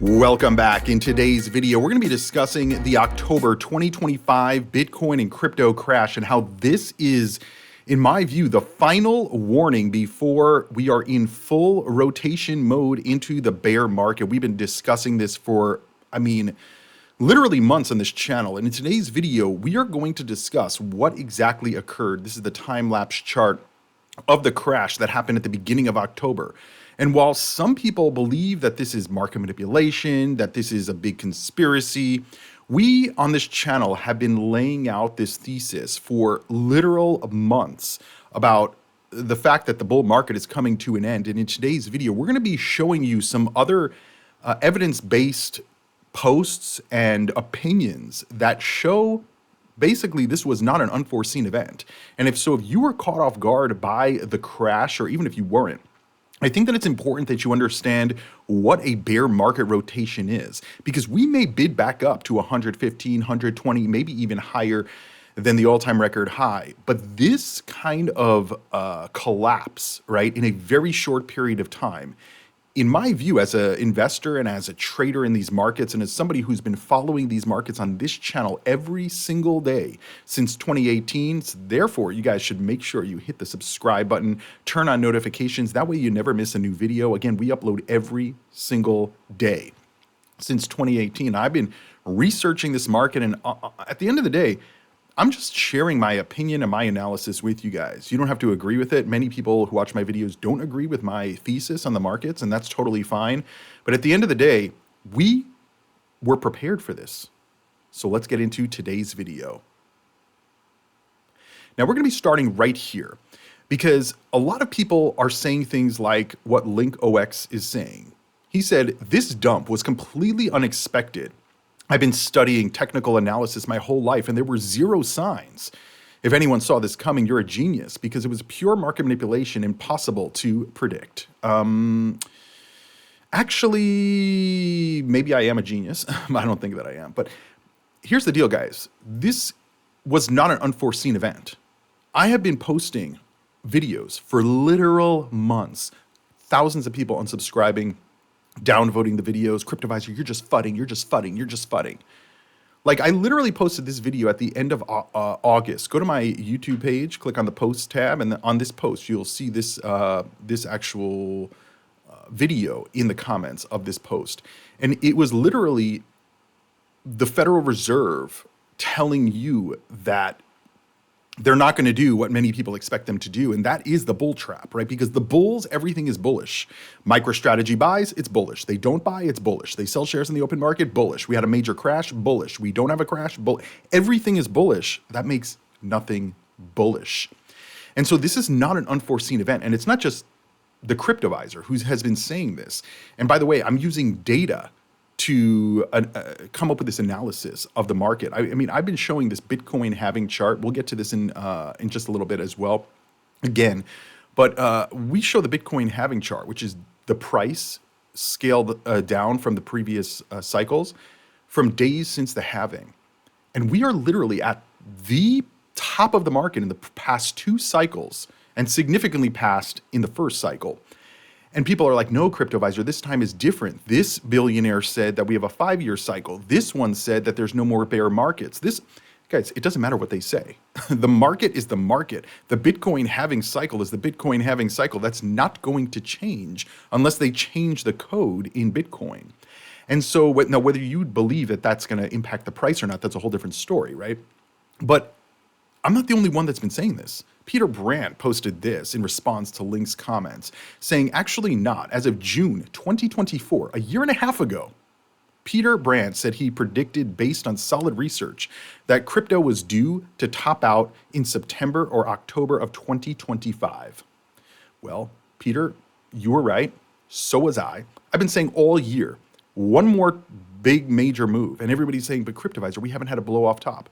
Welcome back. In today's video, we're going to be discussing the October 2025 Bitcoin and crypto crash and how this is, in my view, the final warning before we are in full rotation mode into the bear market. We've been discussing this for, literally months on this channel. And in today's video, we are going to discuss what exactly occurred. This is the time-lapse chart of the crash that happened at the beginning of October. And while some people believe that this is market manipulation, that this is a big conspiracy, we on this channel have been laying out this thesis for literal months about the fact that the bull market is coming to an end. And in today's video, we're going to be showing you some other evidence-based posts and opinions that show basically this was not an unforeseen event. And if you were caught off guard by the crash, or even if you weren't, I think that it's important that you understand what a bear market rotation is, because we may bid back up to 115, 120, maybe even higher than the all-time record high. But this kind of collapse, right, in a very short period of time, in my view, as an investor and as a trader in these markets, and as somebody who's been following these markets on this channel every single day since 2018, so therefore, you guys should make sure you hit the subscribe button, turn on notifications. That way you never miss a new video. Again, we upload every single day since 2018. I've been researching this market, and at the end of the day, I'm just sharing my opinion and my analysis with you guys. You don't have to agree with it. Many people who watch my videos don't agree with my thesis on the markets, and that's totally fine. But at the end of the day, we were prepared for this. So let's get into today's video. Now we're going to be starting right here because a lot of people are saying things like what LinkOX is saying. He said, "This dump was completely unexpected. I've been studying technical analysis my whole life, and there were zero signs. If anyone saw this coming, you're a genius, because it was pure market manipulation, impossible to predict." Actually, maybe I am a genius. I don't think that I am. But here's the deal, guys. This was not an unforeseen event. I have been posting videos for literal months, thousands of people unsubscribing, downvoting the videos. Cryptoviser, you're just fudding, you're just fudding, you're just fudding. Like, I literally posted this video at the end of August. Go to my YouTube page, click on the post tab, and on this post, you'll see this this actual video in the comments of this post. And it was literally the Federal Reserve telling you that they're not going to do what many people expect them to do, and that is the bull trap, right? Because the bulls, everything is bullish. MicroStrategy buys, it's bullish. They don't buy, it's bullish. They sell shares in the open market, bullish. We had a major crash, bullish. We don't have a crash, everything is bullish. That makes nothing bullish. And so this is not an unforeseen event, and it's not just the Cryptoviser who has been saying this. And by the way, I'm using data to come up with this analysis of the market. I mean, I've been showing this Bitcoin halving chart. We'll get to this in just a little bit as well, again. But we show the Bitcoin halving chart, which is the price scaled down from the previous cycles, from days since the halving. And we are literally at the top of the market in the past two cycles, and significantly past in the first cycle. And people are like, no, Cryptoviser, this time is different. This billionaire said that we have a 5-year cycle. This one said that there's no more bear markets. Guys, it doesn't matter what they say. The market is the market. The Bitcoin halving cycle is the Bitcoin halving cycle. That's not going to change unless they change the code in Bitcoin. And so now, whether you believe that that's going to impact the price or not, that's a whole different story, right? But I'm not the only one that's been saying this. Peter Brandt posted this in response to Link's comments, saying, actually not. As of June 2024, a year and a half ago, Peter Brandt said he predicted, based on solid research, that crypto was due to top out in September or October of 2025. Well, Peter, you were right. So was I. I've been saying all year, one more big major move. And everybody's saying, but Cryptoviser, we haven't had a blow off top.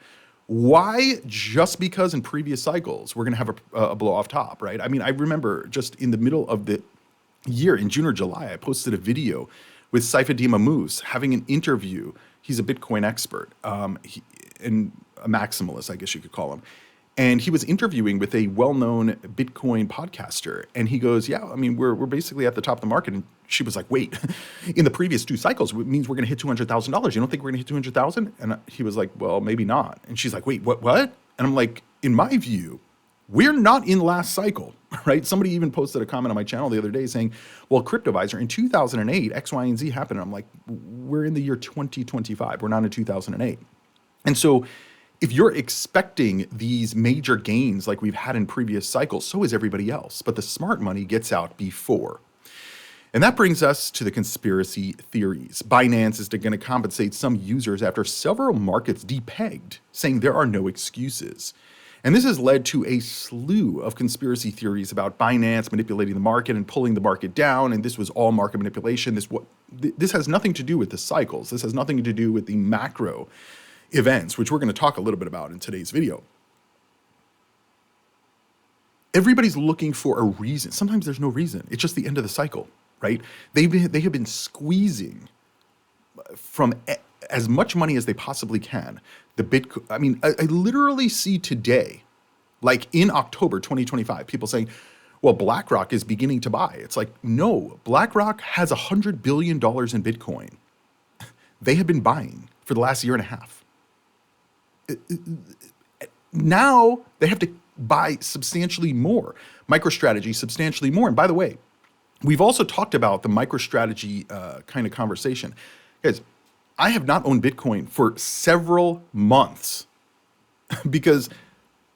Why? Just because in previous cycles we're going to have a blow off top, right? I mean, I remember just in the middle of the year, in June or July, I posted a video with Saifedean Moose having an interview. He's a Bitcoin expert and a maximalist, I guess you could call him. And he was interviewing with a well-known Bitcoin podcaster. And he goes, yeah, I mean, we're basically at the top of the market. And she was like, wait, in the previous 2 cycles, it means we're going to hit $200,000. You don't think we're going to hit 200,000? And he was like, well, maybe not. And she's like, wait, what? And I'm like, in my view, we're not in last cycle, right? Somebody even posted a comment on my channel the other day saying, well, Cryptoviser, in 2008, X, Y, and Z happened. And I'm like, we're in the year 2025. We're not in 2008. And so if you're expecting these major gains like we've had in previous cycles, so is everybody else. But the smart money gets out before. And that brings us to the conspiracy theories. Binance is going to compensate some users after several markets depegged, saying there are no excuses. And this has led to a slew of conspiracy theories about Binance manipulating the market and pulling the market down, and this was all market manipulation. This has nothing to do with the cycles. This has nothing to do with the macro events, which we're going to talk a little bit about in today's video. Everybody's looking for a reason. Sometimes there's no reason. It's just the end of the cycle, right? They have been squeezing from as much money as they possibly can. The Bitcoin, I mean, I literally see today, like in October 2025, people saying, well, BlackRock is beginning to buy. It's like, no, BlackRock has $100 billion in Bitcoin. They have been buying for the last year and a half. Now they have to buy substantially more. MicroStrategy substantially more. And by the way, we've also talked about the MicroStrategy kind of conversation. Guys, I have not owned Bitcoin for several months because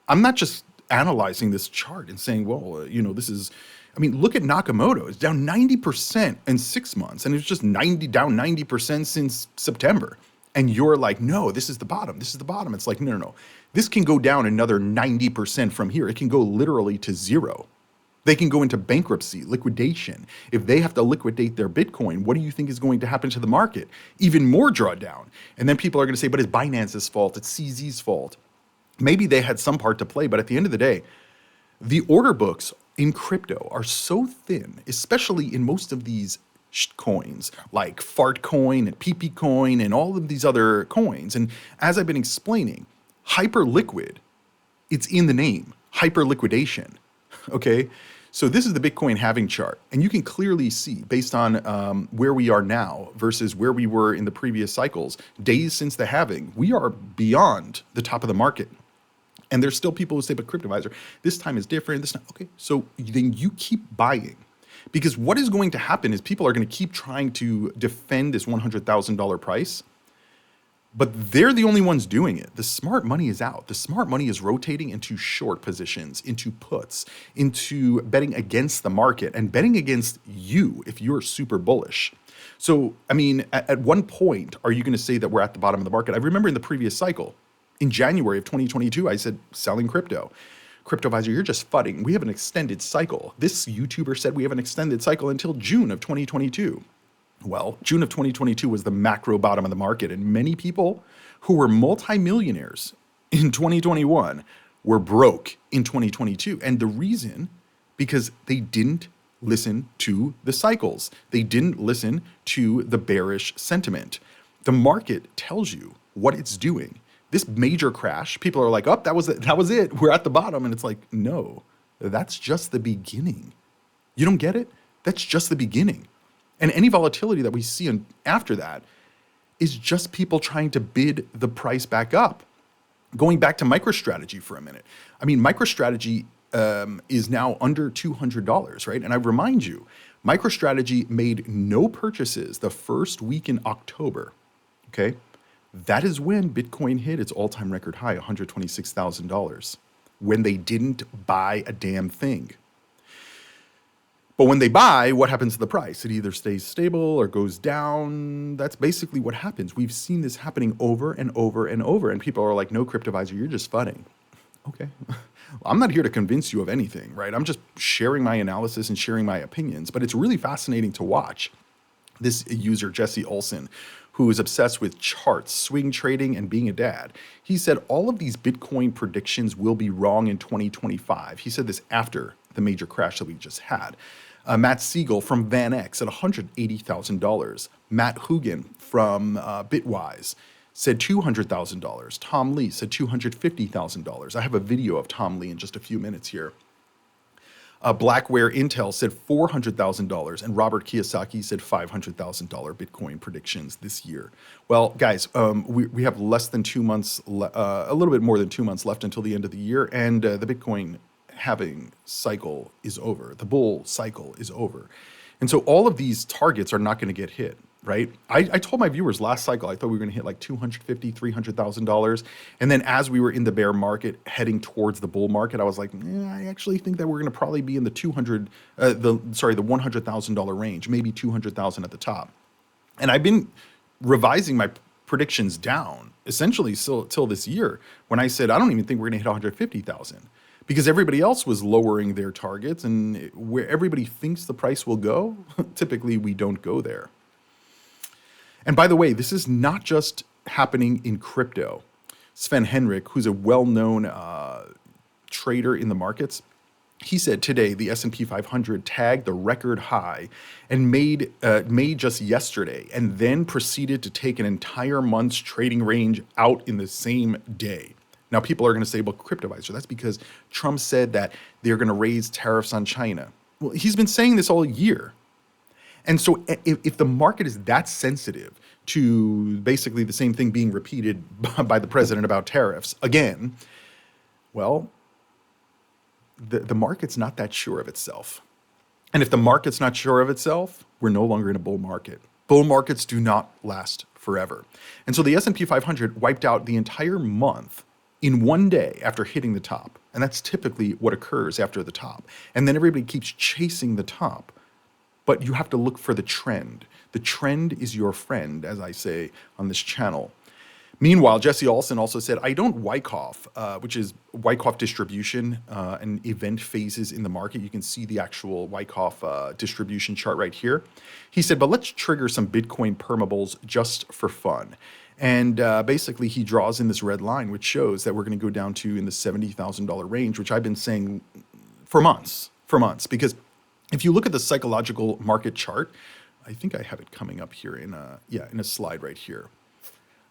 I'm not just analyzing this chart and saying, well, this is, I mean, look at Nakamoto. It's down 90% in 6 months, and it's just down 90% since September. And you're like, no, this is the bottom. This is the bottom. It's like, no. This can go down another 90% from here. It can go literally to zero. They can go into bankruptcy, liquidation. If they have to liquidate their Bitcoin, what do you think is going to happen to the market? Even more drawdown. And then people are going to say, but it's Binance's fault. It's CZ's fault. Maybe they had some part to play, but at the end of the day, the order books in crypto are so thin, especially in most of these coins like Fart Coin and PP Coin and all of these other coins. And as I've been explaining, hyper liquid, it's in the name, hyper liquidation. Okay. So this is the Bitcoin halving chart, and you can clearly see based on where we are now versus where we were in the previous cycles, days since the halving, we are beyond the top of the market. And there's still people who say, but Cryptoviser, this time is different. This time, okay. So then you keep buying. Because what is going to happen is people are going to keep trying to defend this $100,000 price, but they're the only ones doing it. The smart money is out. The smart money is rotating into short positions, into puts, into betting against the market and betting against you if you're super bullish. So, I mean, at one point, are you going to say that we're at the bottom of the market? I remember in the previous cycle, in January of 2022, I said, selling crypto. Cryptoviser, you're just fudding. We have an extended cycle. This YouTuber said we have an extended cycle until June of 2022. Well, June of 2022 was the macro bottom of the market, and many people who were multimillionaires in 2021 were broke in 2022. And the reason, because they didn't listen to the cycles. They didn't listen to the bearish sentiment. The market tells you what it's doing. This major crash, people are like, oh, that was it. We're at the bottom. And it's like, no, that's just the beginning. You don't get it? That's just the beginning. And any volatility that we see after that is just people trying to bid the price back up. Going back to MicroStrategy for a minute. I mean, MicroStrategy is now under $200, right? And I remind you, MicroStrategy made no purchases the first week in October, okay? That is when Bitcoin hit its all-time record high, $126,000, when they didn't buy a damn thing. But when they buy, what happens to the price? It either stays stable or goes down. That's basically what happens. We've seen this happening over and over and over, and people are like, no, Cryptoviser, you're just fudding. Okay. I'm not here to convince you of anything, right? I'm just sharing my analysis and sharing my opinions, but it's really fascinating to watch this user, Jesse Olson, who is obsessed with charts, swing trading, and being a dad. He said all of these Bitcoin predictions will be wrong in 2025. He said this after the major crash that we just had. Matt Siegel from VanEck at $180,000. Matt Hugin from Bitwise said $200,000. Tom Lee said $250,000. I have a video of Tom Lee in just a few minutes here. Blackware Intel said $400,000, and Robert Kiyosaki said $500,000 Bitcoin predictions this year. Well, guys, we have less than 2 months, a little bit more than 2 months left until the end of the year, and the Bitcoin halving cycle is over. The bull cycle is over. And so all of these targets are not going to get hit, right? I told my viewers last cycle, I thought we were going to hit like $250,000, $300,000. And then as we were in the bear market heading towards the bull market, I was like, I actually think that we're going to probably be in the $100,000 range, maybe 200,000 at the top. And I've been revising my predictions down essentially till this year when I said, I don't even think we're going to hit 150,000. Because everybody else was lowering their targets, and where everybody thinks the price will go, typically we don't go there. And by the way, this is not just happening in crypto. Sven Henrik, who's a well-known trader in the markets, he said today the S&P 500 tagged the record high and made just yesterday, and then proceeded to take an entire month's trading range out in the same day. Now, people are going to say, well, Cryptoviser, that's because Trump said that they're going to raise tariffs on China. Well, he's been saying this all year. And so if the market is that sensitive to basically the same thing being repeated by the president about tariffs again, well, the market's not that sure of itself. And if the market's not sure of itself, we're no longer in a bull market. Bull markets do not last forever. And so the S&P 500 wiped out the entire month in one day after hitting the top. And that's typically what occurs after the top. And then everybody keeps chasing the top. But you have to look for the trend. The trend is your friend, as I say on this channel. Meanwhile, Jesse Olsen also said, I don't Wyckoff, which is Wyckoff distribution and event phases in the market. You can see the actual Wyckoff distribution chart right here. He said, but let's trigger some Bitcoin permabulls just for fun. And basically, he draws in this red line, which shows that we're going to go down to in the $70,000 range, which I've been saying for months. Because if you look at the psychological market chart, I think I have it coming up here in a slide right here.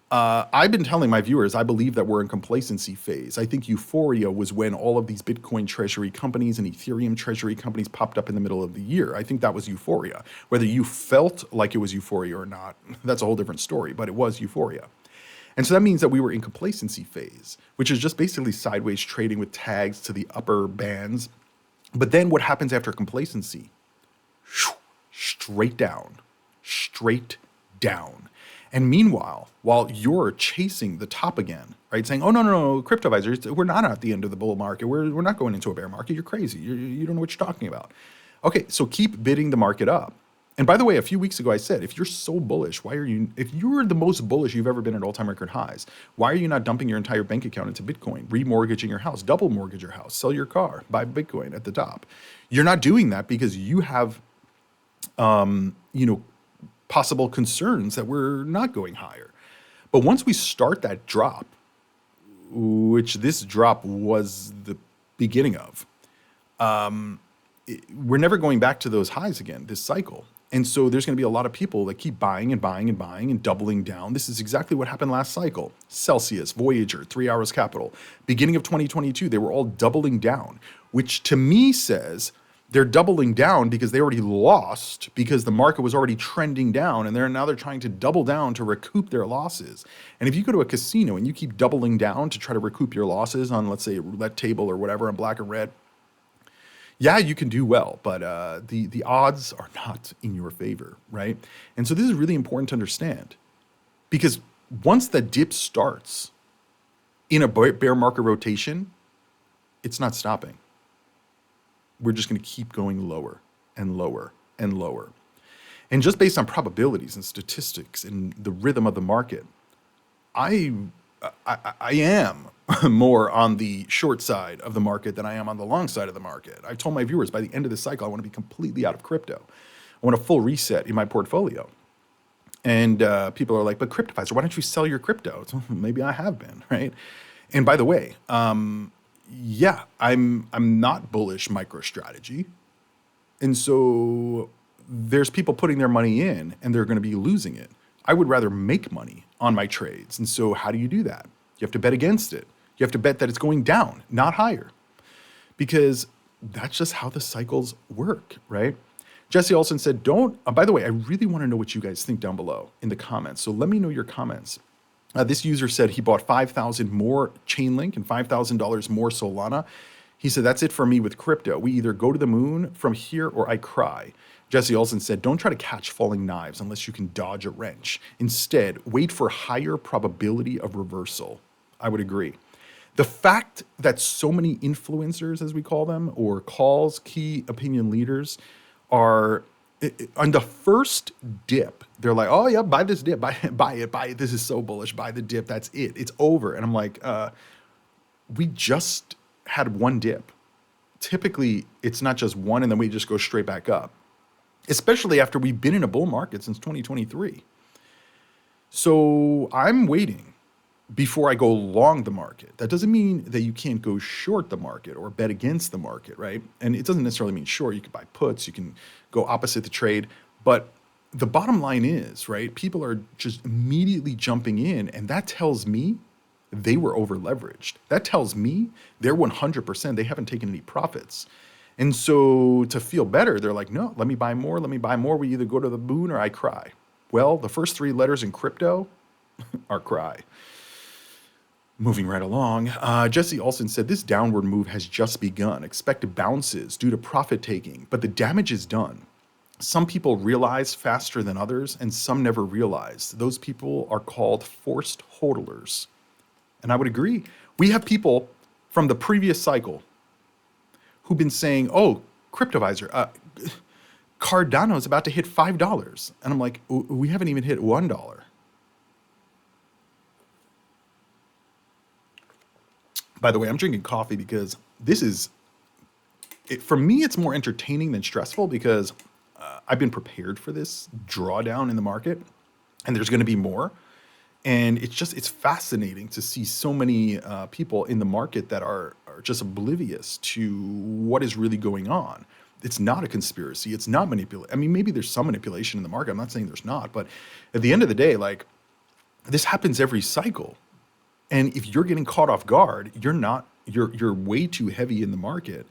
I've been telling my viewers, I believe that we're in complacency phase. I think euphoria was when all of these Bitcoin treasury companies and Ethereum treasury companies popped up in the middle of the year. I think that was euphoria. Whether you felt like it was euphoria or not, that's a whole different story, but it was euphoria. And so that means that we were in complacency phase, which is just basically sideways trading with tags to the upper bands. But then what happens after complacency? Straight down. And meanwhile, while you're chasing the top again, right, saying, oh, no, Cryptoviser, we're not at the end of the bull market. We're not going into a bear market. You're crazy. You don't know what you're talking about. Okay, so keep bidding the market up. And by the way, a few weeks ago, I said, if you're so bullish, if you're the most bullish you've ever been at all-time record highs, why are you not dumping your entire bank account into Bitcoin, remortgaging your house, double mortgage your house, sell your car, buy Bitcoin at the top? You're not doing that because you have, possible concerns that we're not going higher. But once we start that drop, which this drop was the beginning of, we're never going back to those highs again this cycle. And so there's going to be a lot of people that keep buying and doubling down. This is exactly what happened last cycle. Celsius, Voyager, 3 Hours Capital. Beginning of 2022, they were all doubling down, which to me says they're doubling down because they already lost because the market was already trending down, and they're trying to double down to recoup their losses. And if you go to a casino and you keep doubling down to try to recoup your losses on, let's say, a roulette table or whatever on black and red, yeah, you can do well, but the odds are not in your favor, right? And so this is really important to understand, because once the dip starts in a bear market rotation, it's not stopping. We're just going to keep going lower and lower and lower. And just based on probabilities and statistics and the rhythm of the market, I am more on the short side of the market than I am on the long side of the market. I've told my viewers by the end of the cycle, I want to be completely out of crypto. I want a full reset in my portfolio. And people are like, but Cryptoviser, why don't you sell your crypto? So maybe I have been, right? And by the way, yeah, I'm not bullish MicroStrategy. And so there's people putting their money in and they're going to be losing it. I would rather make money on my trades. And so how do you do that? You have to bet against it. You have to bet that it's going down, not higher, because that's just how the cycles work, right? Jesse Olson said, by the way, I really want to know what you guys think down below in the comments. So let me know your comments. This user said he bought 5,000 more Chainlink and $5,000 more Solana. He said, that's it for me with crypto. We either go to the moon from here or I cry. Jesse Olson said, don't try to catch falling knives unless you can dodge a wrench. Instead, wait for higher probability of reversal. I would agree. The fact that so many influencers, as we call them, or key opinion leaders, are on the first dip, they're like, oh yeah, buy this dip, buy it. This is so bullish. Buy the dip. That's it. It's over. And I'm like, we just had one dip. Typically, it's not just one and then we just go straight back up, especially after we've been in a bull market since 2023. So I'm waiting before I go long the market. That doesn't mean that you can't go short the market or bet against the market, right? And it doesn't necessarily mean short. You can buy puts, you can go opposite the trade. But the bottom line is, right, people are just immediately jumping in, and that tells me they were over leveraged. That tells me they're 100%, they haven't taken any profits. And so to feel better, they're like, no, let me buy more, let me buy more. We either go to the moon or I cry. Well, the first three letters in crypto are cry. Moving right along, Jesse Olson said, this downward move has just begun. Expect bounces due to profit taking, but the damage is done. Some people realize faster than others, and some never realize. Those people are called forced hodlers. And I would agree. We We have from the previous cycle who've been saying, oh, Cryptoviser, Cardano is about to hit $5. And I'm like, we haven't even hit $1. By the way, I'm drinking coffee because for me, it's more entertaining than stressful because I've been prepared for this drawdown in the market, and there's going to be more. And it's fascinating to see so many people in the market that are just oblivious to what is really going on. It's not a conspiracy. It's not manipulation. I mean, maybe there's some manipulation in the market. I'm not saying there's not, but at the end of the day, like, this happens every cycle. And if you're getting caught off guard, you're way too heavy in the market.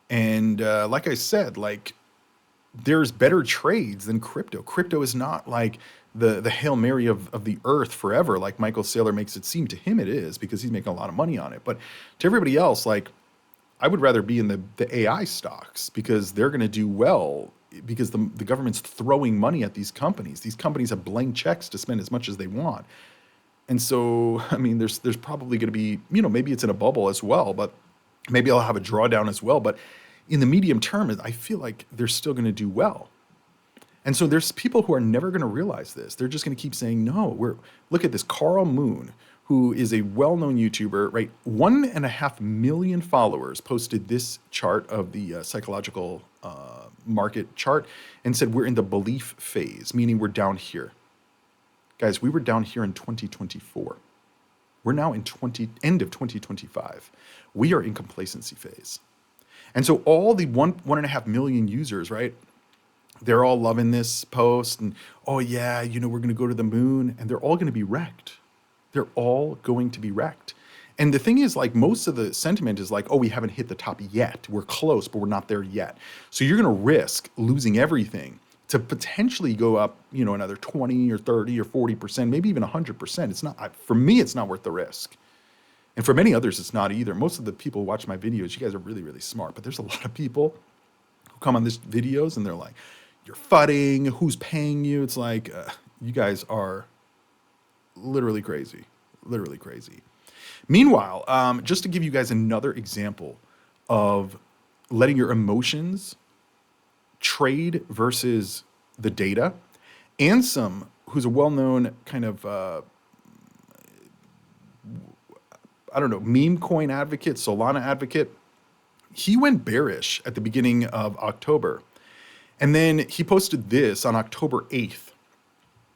And like I said, like, there's better trades than crypto. Crypto is not like the Hail Mary of the earth forever, like Michael Saylor makes it seem. To him it is, because he's making a lot of money on it. But to everybody else, like, I would rather be in the AI stocks because they're going to do well because the government's throwing money at these companies. These companies have blank checks to spend as much as they want. And so, I mean, there's probably going to be, maybe it's in a bubble as well, but maybe I'll have a drawdown as well. But in the medium term, I feel like they're still going to do well. And so there's people who are never going to realize this. They're just going to keep saying, no, look at this Carl Moon, who is a well-known YouTuber, right? 1.5 million followers, posted this chart of the psychological market chart and said, we're in the belief phase, meaning we're down here. Guys, we were down here in 2024. We're now in end of 2025. We are in complacency phase. And so all the 1.5 million users, right? They're all loving this post and, oh yeah, we're going to go to the moon, and they're all going to be wrecked. They're all going to be wrecked. And the thing is, like, most of the sentiment is like, oh, we haven't hit the top yet. We're close, but we're not there yet. So you're going to risk losing everything to potentially go up, another 20 or 30 or 40%, maybe even 100%. It's not, for me, it's not worth the risk. And for many others, it's not either. Most of the people who watch my videos, you guys are really, really smart, but there's a lot of people who come on these videos and they're like, you're fudding, who's paying you? It's like, you guys are literally crazy, literally crazy. Meanwhile, just to give you guys another example of letting your emotions trade versus the data, Ansem, who's a well-known kind of, meme coin advocate, Solana advocate, he went bearish at the beginning of October. And then he posted this on October 8th,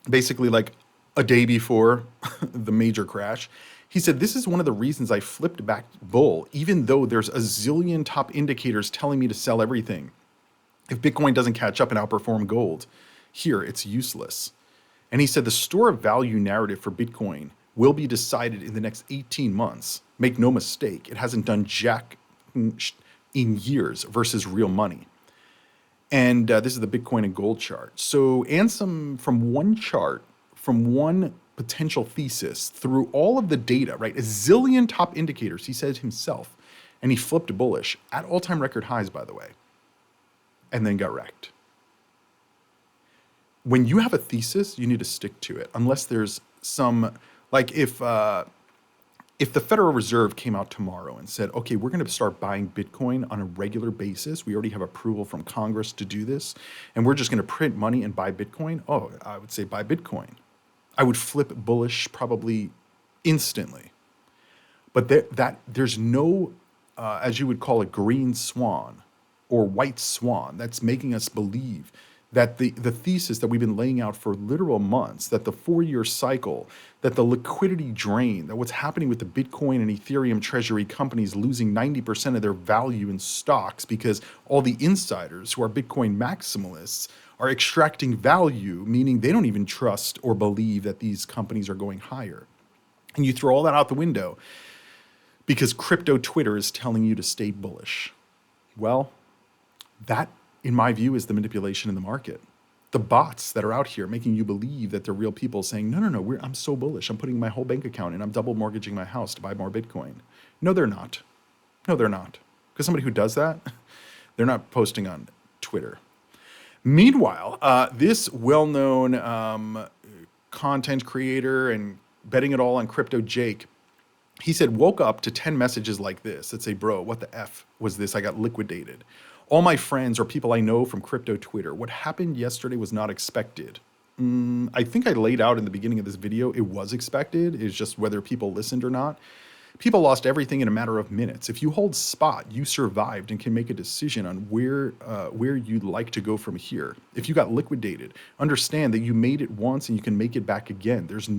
basically like a day before the major crash. He said, this is one of the reasons I flipped back bull, even though there's a zillion top indicators telling me to sell everything. If Bitcoin doesn't catch up and outperform gold, here, it's useless. And he said the store of value narrative for Bitcoin will be decided in the next 18 months. Make no mistake, it hasn't done jack in years versus real money. And this is the Bitcoin and gold chart. So Ansem, from one chart, from one potential thesis, through all of the data, right? A zillion top indicators, he said himself, and he flipped bullish at all-time record highs, by the way, and then got wrecked. When you have a thesis, you need to stick to it, unless there's some, like if the Federal Reserve came out tomorrow and said, okay, we're going to start buying Bitcoin on a regular basis. We already have approval from Congress to do this, and we're just going to print money and buy Bitcoin. Oh, I would say buy Bitcoin. I would flip bullish probably instantly. But there's no, as you would call it, green swan or white swan that's making us believe that the thesis that we've been laying out for literal months, that the 4-year cycle, that the liquidity drain, that what's happening with the Bitcoin and Ethereum treasury companies losing 90% of their value in stocks because all the insiders who are Bitcoin maximalists are extracting value, meaning they don't even trust or believe that these companies are going higher. And you throw all that out the window because crypto Twitter is telling you to stay bullish. Well, that, in my view, is the manipulation in the market. The bots that are out here making you believe that they're real people saying, no, I'm so bullish. I'm putting my whole bank account in. I'm double mortgaging my house to buy more Bitcoin. No, they're not. No, they're not. Because somebody who does that, they're not posting on Twitter. Meanwhile, this well-known content creator and betting it all on crypto Jake, he said, woke up to 10 messages like this that say, bro, what the F was this? I got liquidated. All my friends or people I know from crypto Twitter, what happened yesterday was not expected. I think I laid out in the beginning of this video, it was expected. It's just whether people listened or not. People lost everything in a matter of minutes. If you hold spot, you survived and can make a decision on where you'd like to go from here. If you got liquidated, understand that you made it once and you can make it back again. There is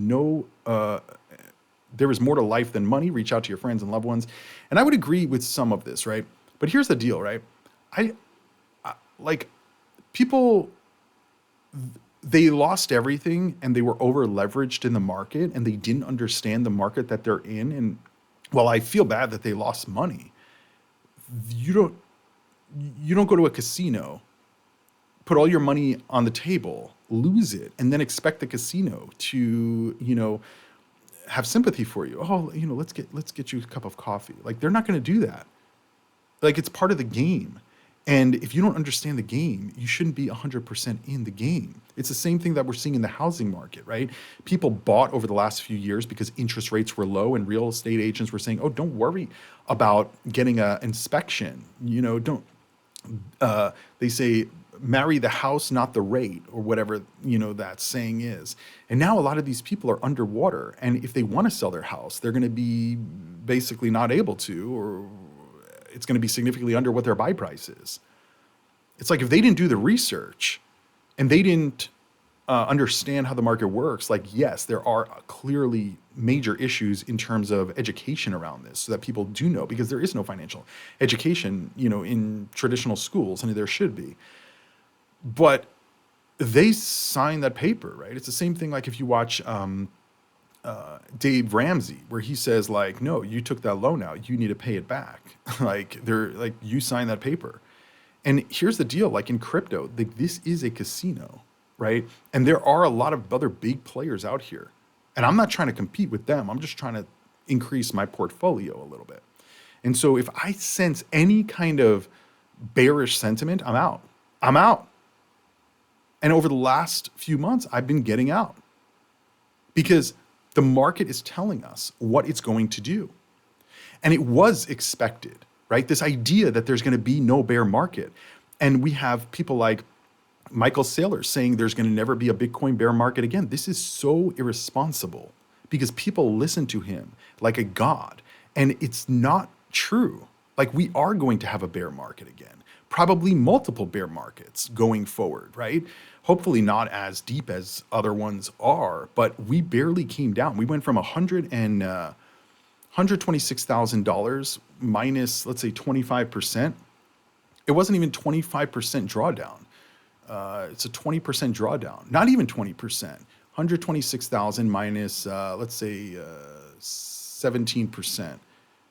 more to life than money. Reach out to your friends and loved ones. And I would agree with some of this, right? But here's the deal, right? Like people, they lost everything and they were over leveraged in the market and they didn't understand the market that they're in. And while I feel bad that they lost money, you don't go to a casino, put all your money on the table, lose it, and then expect the casino to, have sympathy for you. Oh, let's get you a cup of coffee. Like, they're not going to do that. Like, it's part of the game. And if you don't understand the game, you shouldn't be 100% in the game. It's the same thing that we're seeing in the housing market, right? People bought over the last few years because interest rates were low and real estate agents were saying, oh, don't worry about getting an inspection. They say, marry the house, not the rate, or whatever, that saying is. And now a lot of these people are underwater. And if they want to sell their house, they're going to be basically not able to, or it's going to be significantly under what their buy price is. It's like if they didn't do the research and they didn't understand how the market works, like, yes, there are clearly major issues in terms of education around this so that people do know, because there is no financial education, in traditional schools, and there should be. But they signed that paper, right? It's the same thing like if you watch Dave Ramsey, where he says, like, no, you took that loan out, you need to pay it back. You signed that paper. And here's the deal, like in crypto, this is a casino, right? And there are a lot of other big players out here. And I'm not trying to compete with them. I'm just trying to increase my portfolio a little bit. And so if I sense any kind of bearish sentiment, I'm out. And over the last few months, I've been getting out because the market is telling us what it's going to do. And it was expected, right? This idea that there's going to be no bear market. And we have people like Michael Saylor saying there's going to never be a Bitcoin bear market again. This is so irresponsible because people listen to him like a god. And it's not true. Like, we are going to have a bear market again. Probably multiple bear markets going forward, right? Hopefully not as deep as other ones are, but we barely came down. We went from $126,000 minus, let's say, 25%. It wasn't even 25% drawdown. It's a 20% drawdown, not even 20%. 126,000 minus, let's say, 17%.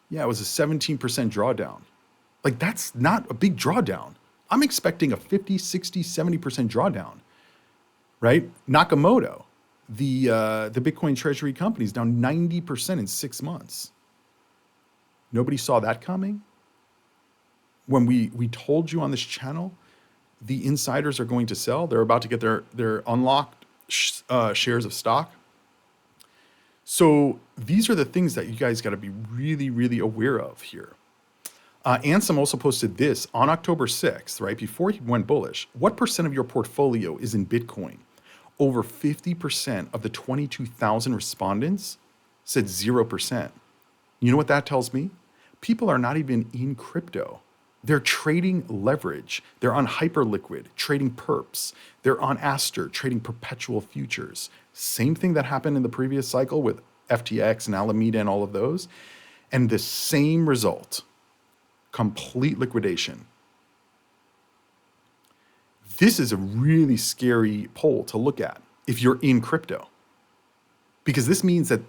Yeah, it was a 17% drawdown. Like, that's not a big drawdown. I'm expecting a 50, 60, 70% drawdown, right? Nakamoto, the Bitcoin treasury company, is down 90% in 6 months. Nobody saw that coming. When we told you on this channel, the insiders are going to sell. They're about to get their unlocked shares of stock. So these are the things that you guys got to be really, really aware of here. Ansem also posted this on October 6th, right before he went bullish. What percent of your portfolio is in Bitcoin? Over 50% of the 22,000 respondents said 0%. You know what that tells me? People are not even in crypto. They're trading leverage. They're on Hyperliquid, trading perps. They're on Aster, trading perpetual futures. Same thing that happened in the previous cycle with FTX and Alameda and all of those. And the same result, complete liquidation. This is a really scary poll to look at if you're in crypto, because this means that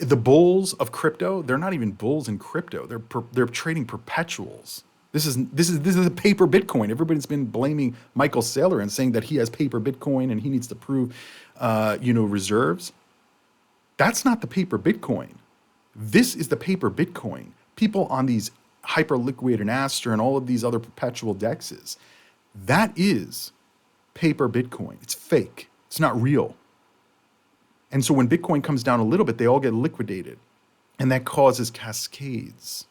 the bulls of crypto, they're not even bulls in crypto. They're trading perpetuals. This is a paper Bitcoin. Everybody's been blaming Michael Saylor and saying that he has paper Bitcoin and he needs to prove, reserves. That's not the paper Bitcoin. This is the paper Bitcoin. People on these Hyperliquid and Aster and all of these other perpetual dexes, that is paper Bitcoin. It's fake. It's not real. And so when Bitcoin comes down a little bit, they all get liquidated. And that causes cascades.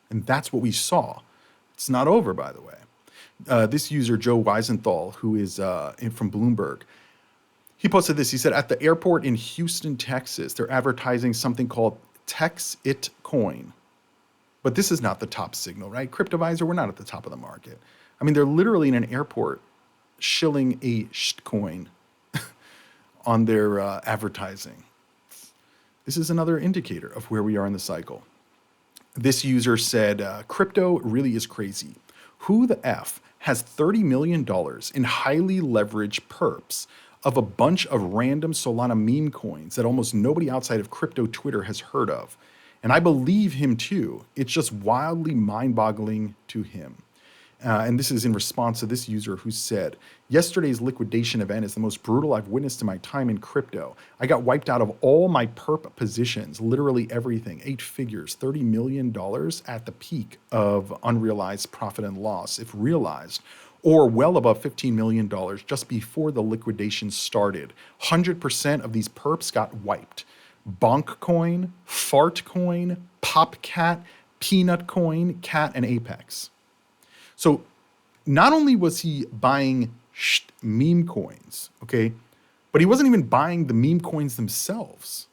And that's what we saw. It's not over, by the way. This user, Joe Weisenthal, who is from Bloomberg, he posted this. He said, at the airport in Houston, Texas, they're advertising something called Tex It Coin. But this is not the top signal, right? Cryptoviser, we're not at the top of the market. I mean, they're literally in an airport shilling a coin on their advertising. This is another indicator of where we are in the cycle. This user said, crypto really is crazy. Who the F has $30 million in highly leveraged perps of a bunch of random Solana meme coins that almost nobody outside of crypto Twitter has heard of? And I believe him too. It's just wildly mind-boggling to him. And this is in response to this user who said, yesterday's liquidation event is the most brutal I've witnessed in my time in crypto. I got wiped out of all my perp positions, literally everything, 8 figures, $30 million at the peak of unrealized profit and loss, if realized, or well above $15 million just before the liquidation started. 100% of these perps got wiped. Bonk coin, fart coin, popcat, peanut coin, cat, and apex. So not only was he buying meme coins, okay, but he wasn't even buying the meme coins themselves.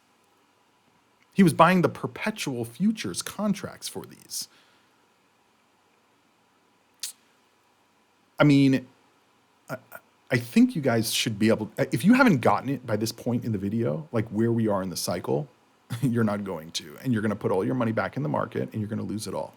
He was buying the perpetual futures contracts for these. I mean, I think you guys should be able, if you haven't gotten it by this point in the video, like where we are in the cycle, you're not going to. And you're going to put all your money back in the market and you're going to lose it all.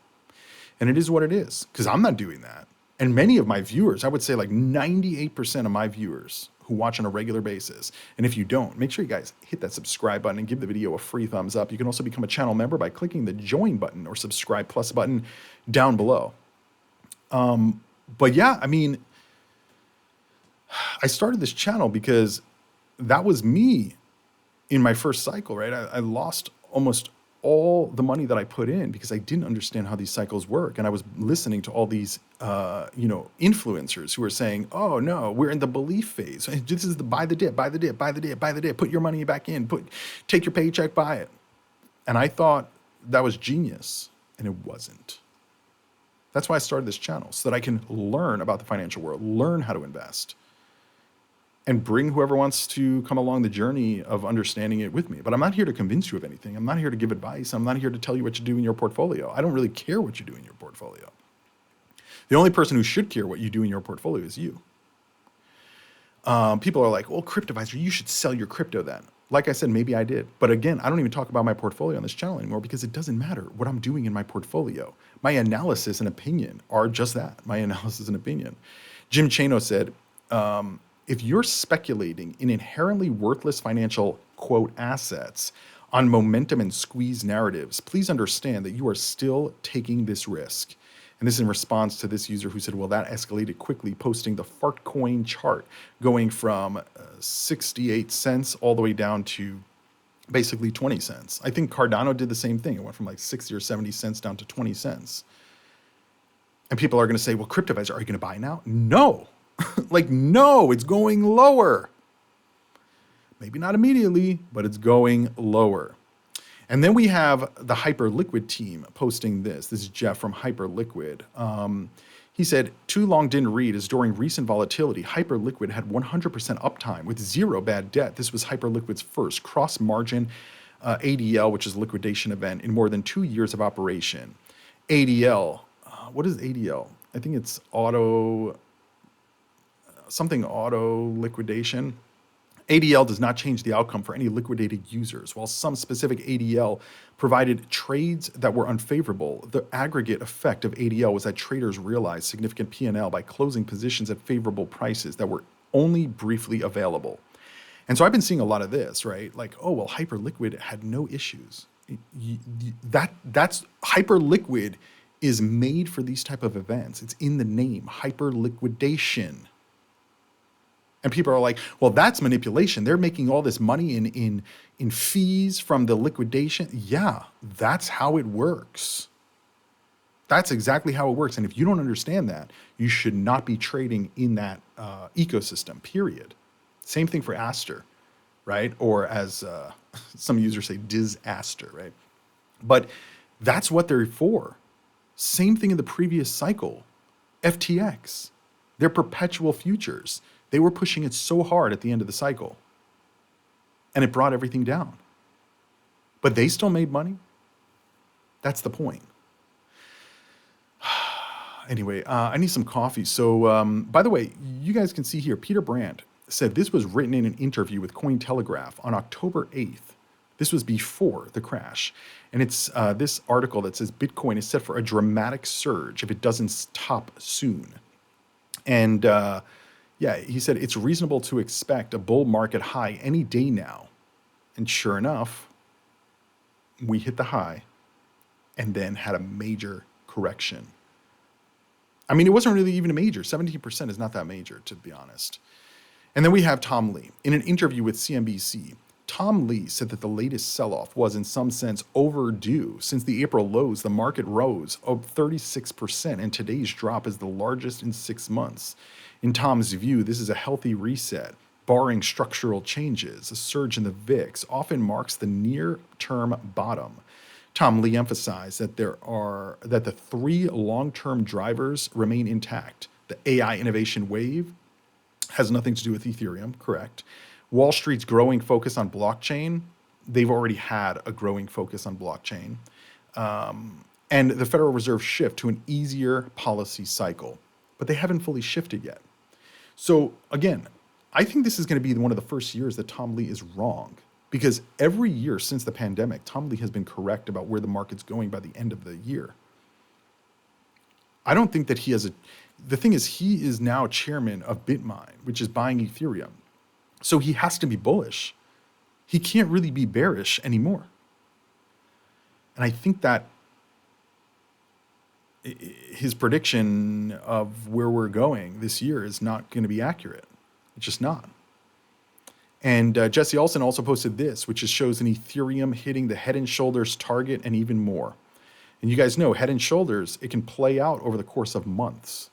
And it is what it is, because I'm not doing that. And many of my viewers, I would say like 98% of my viewers who watch on a regular basis, and if you don't, make sure you guys hit that subscribe button and give the video a free thumbs up. You can also become a channel member by clicking the join button or subscribe plus button down below. But yeah, I mean, I started this channel because that was me in my first cycle, right? I lost almost all the money that I put in because I didn't understand how these cycles work. And I was listening to all these, influencers who were saying, oh no, we're in the belief phase. This is the buy the dip, buy the dip, buy the dip, buy the dip, put your money back in, take your paycheck, buy it. And I thought that was genius, and it wasn't. That's why I started this channel, so that I can learn about the financial world, learn how to invest, and bring whoever wants to come along the journey of understanding it with me. But I'm not here to convince you of anything. I'm not here to give advice. I'm not here to tell you what to do in your portfolio. I don't really care what you do in your portfolio. The only person who should care what you do in your portfolio is you. People are like, well, Cryptoviser, you should sell your crypto then. Like I said, maybe I did. But again, I don't even talk about my portfolio on this channel anymore because it doesn't matter what I'm doing in my portfolio. My analysis and opinion are just that, my analysis and opinion. Jim Chano said, If you're speculating in inherently worthless financial, quote, assets on momentum and squeeze narratives, please understand that you are still taking this risk. And this is in response to this user who said, well, that escalated quickly, posting the fart coin chart going from 68 cents all the way down to basically 20 cents. I think Cardano did the same thing. It went from like 60 or 70 cents down to 20 cents. And people are going to say, well, Cryptoviser, are you going to buy now? No. Like, no, it's going lower. Maybe not immediately, but it's going lower. And then we have the Hyperliquid team posting this. This is Jeff from Hyperliquid. He said, too long didn't read as during recent volatility, Hyperliquid had 100% uptime with zero bad debt. This was Hyperliquid's first cross-margin ADL, which is liquidation event, in more than 2 years of operation. ADL, what is ADL? I think it's auto liquidation. ADL does not change the outcome for any liquidated users. While some specific ADL provided trades that were unfavorable, the aggregate effect of ADL was that traders realized significant P&L by closing positions at favorable prices that were only briefly available. And so I've been seeing a lot of this, right? Like, oh, well, Hyperliquid had no issues. That's Hyperliquid is made for these type of events. It's in the name, hyperliquidation. And people are like, well, that's manipulation. They're making all this money in fees from the liquidation. Yeah, that's how it works. That's exactly how it works. And if you don't understand that, you should not be trading in that ecosystem, period. Same thing for Aster, right? Or as some users say, disaster, right? But that's what they're for. Same thing in the previous cycle. FTX, they're perpetual futures. They were pushing it so hard at the end of the cycle, and it brought everything down. But they still made money. That's the point. Anyway, I need some coffee. So, by the way, you guys can see here, Peter Brandt said this was written in an interview with Cointelegraph on October 8th. This was before the crash. And it's this article that says Bitcoin is set for a dramatic surge if it doesn't stop soon. And yeah, he said it's reasonable to expect a bull market high any day now. And sure enough, we hit the high and then had a major correction. I mean, it wasn't really even a major. 17% is not that major, to be honest. And then we have Tom Lee. In an interview with CNBC, Tom Lee said that the latest sell-off was in some sense overdue. Since the April lows, the market rose up 36%, and today's drop is the largest in 6 months. In Tom's view, this is a healthy reset. Barring structural changes, a surge in the VIX often marks the near-term bottom. Tom Lee emphasized that the three long-term drivers remain intact. The AI innovation wave has nothing to do with Ethereum, correct? Wall Street's growing focus on blockchain, they've already had a growing focus on blockchain. And the Federal Reserve shift to an easier policy cycle, but they haven't fully shifted yet. So again, I think this is going to be one of the first years that Tom Lee is wrong, because every year since the pandemic, Tom Lee has been correct about where the market's going by the end of the year. I don't think that the thing is, he is now chairman of BitMine, which is buying Ethereum. So he has to be bullish. He can't really be bearish anymore. And I think that his prediction of where we're going this year is not going to be accurate. It's just not. And Jesse Olsen also posted this, which shows an Ethereum hitting the Head and Shoulders target and even more. And you guys know Head and Shoulders, it can play out over the course of months.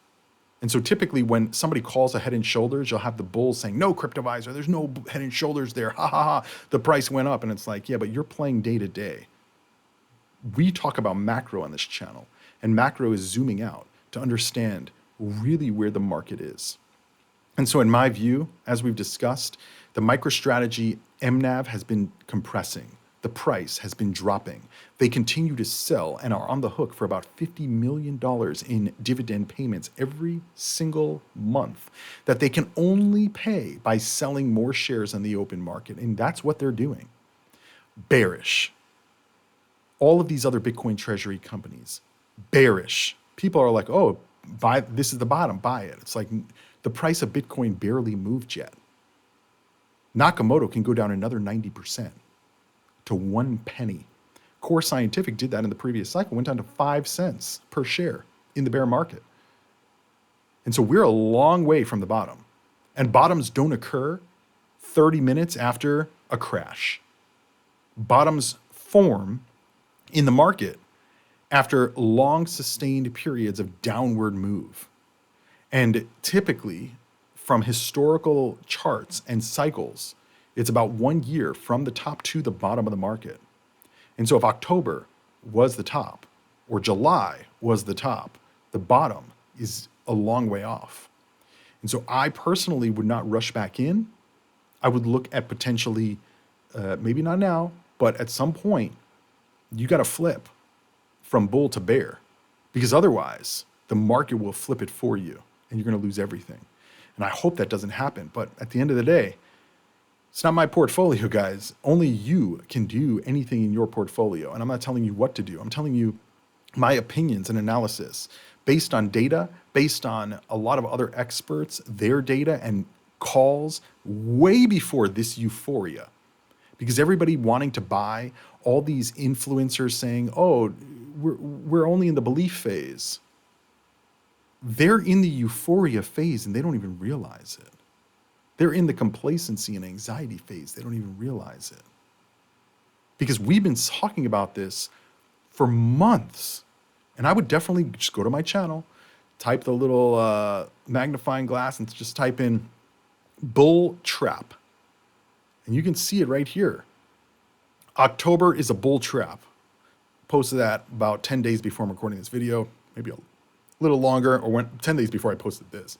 And so typically when somebody calls a Head and Shoulders, you'll have the bulls saying, no, Cryptoviser, there's no Head and Shoulders there. Ha, ha, ha. The price went up. And it's like, yeah, but you're playing day to day. We talk about macro on this channel. And macro is zooming out to understand really where the market is. And so in my view, as we've discussed, the MicroStrategy MNAV has been compressing. The price has been dropping. They continue to sell and are on the hook for about $50 million in dividend payments every single month that they can only pay by selling more shares on the open market. And that's what they're doing. Bearish. All of these other Bitcoin treasury companies, bearish. People are like, oh, this is the bottom, buy it. It's like The price of Bitcoin barely moved yet. Nakamoto can go down another 90% to 1 penny. Core Scientific did that in the previous cycle, went down to 5 cents per share in the bear market. And so we're a long way from the bottom. And bottoms don't occur 30 minutes after a crash. Bottoms form in the market after long sustained periods of downward move. And typically, from historical charts and cycles, it's about 1 year from the top to the bottom of the market. And so if October was the top, or July was the top, the bottom is a long way off. And so I personally would not rush back in. I would look at potentially, maybe not now, but at some point, you got to flip from bull to bear, because otherwise the market will flip it for you and you're going to lose everything. And I hope that doesn't happen. But at the end of the day, it's not my portfolio, guys. Only you can do anything in your portfolio. And I'm not telling you what to do. I'm telling you my opinions and analysis based on data, based on a lot of other experts, their data and calls way before this euphoria. Because everybody wanting to buy, all these influencers saying, oh, we're only in the belief phase. They're in the euphoria phase and they don't even realize it. They're in the complacency and anxiety phase. They don't even realize it. Because we've been talking about this for months. And I would definitely just go to my channel, type the little magnifying glass and just type in bull trap. And you can see it right here. October is a bull trap. Posted that about 10 days before I'm recording this video, maybe a little longer, or 10 days before I posted this.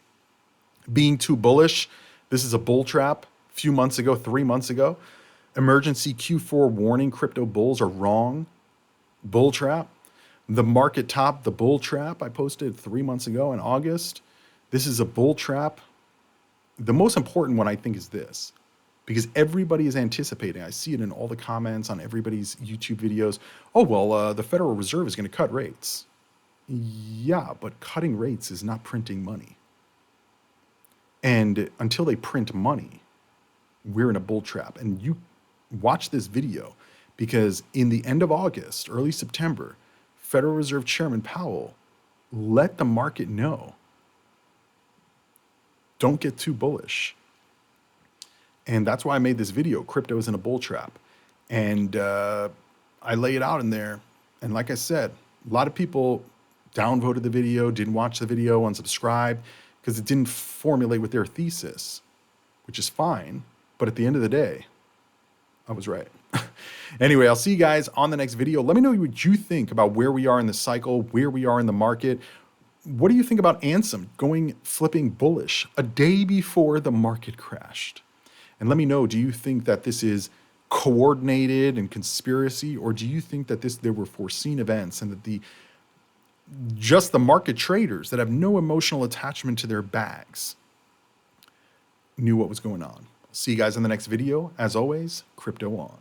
Being too bullish, this is a bull trap. A few months ago, 3 months ago. Emergency Q4 warning, crypto bulls are wrong. Bull trap. The market top, the bull trap, I posted 3 months ago in August. This is a bull trap. The most important one, I think, is this. Because everybody is anticipating. I see it in all the comments on everybody's YouTube videos. Oh, well, the Federal Reserve is going to cut rates. Yeah, but cutting rates is not printing money. And until they print money, we're in a bull trap. And you watch this video because in the end of August, early September, Federal Reserve Chairman Powell let the market know, don't get too bullish. And that's why I made this video, Crypto is in a Bull Trap. And I lay it out in there. And like I said, a lot of people downvoted the video, didn't watch the video, unsubscribed, because it didn't formulate with their thesis, which is fine. But at the end of the day, I was right. Anyway, I'll see you guys on the next video. Let me know what you think about where we are in the cycle, where we are in the market. What do you think about Ansem flipping bullish a day before the market crashed? And let me know, do you think that this is coordinated and conspiracy, or do you think that there were foreseen events and that just the market traders that have no emotional attachment to their bags knew what was going on? See you guys in the next video. As always, crypto on.